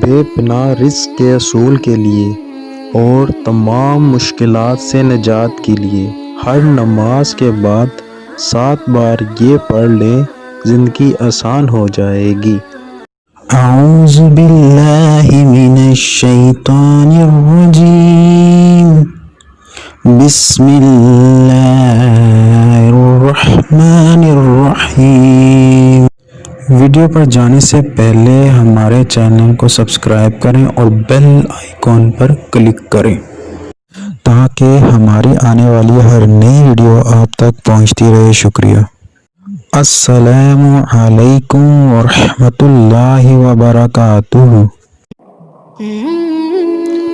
بے پناہ رزق کے حصول کے لیے اور تمام مشکلات سے نجات کے لیے ہر نماز کے بعد 7 بار یہ پڑھ لیں، زندگی آسان ہو جائے گی۔ اعوذ باللہ من الشیطان الرجیم، بسم اللہ الرحمن الرحیم۔ ویڈیو پر جانے سے پہلے ہمارے چینل کو سبسکرائب کریں اور بیل آئیکن پر کلک کریں تاکہ ہماری آنے والی ہر نئی ویڈیو آپ تک پہنچتی رہے۔ شکریہ۔ السلام علیکم ورحمۃ اللہ وبرکاتہ۔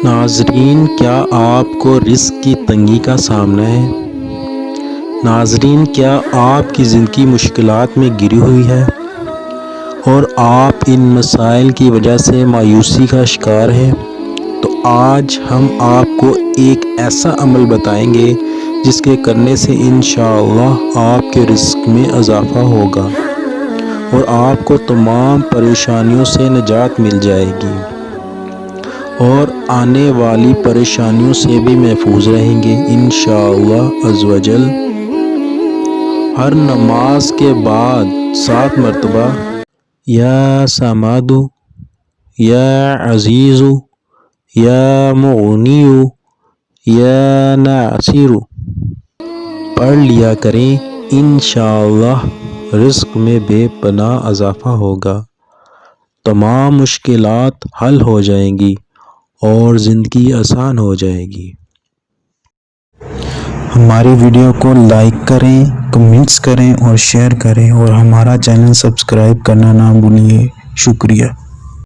ناظرین، کیا آپ کو رزق کی تنگی کا سامنا ہے؟ ناظرین، کیا آپ کی زندگی مشکلات میں گری ہوئی ہے اور آپ ان مسائل کی وجہ سے مایوسی کا شکار ہیں؟ تو آج ہم آپ کو ایک ایسا عمل بتائیں گے جس کے کرنے سے انشاءاللہ آپ کے رزق میں اضافہ ہوگا اور آپ کو تمام پریشانیوں سے نجات مل جائے گی اور آنے والی پریشانیوں سے بھی محفوظ رہیں گے انشاءاللہ عز و جل۔ ہر نماز کے بعد 7 مرتبہ یا سماد، یا عزیز، یا مغنی، یا ناصر پڑھ لیا کریں، انشاءاللہ رزق میں بے پناہ اضافہ ہوگا، تمام مشکلات حل ہو جائیں گی اور زندگی آسان ہو جائے گی۔ ہماری ویڈیو کو لائک کریں، کمنٹس کریں اور شیئر کریں اور ہمارا چینل سبسکرائب کرنا نہ بھولیے۔ شکریہ۔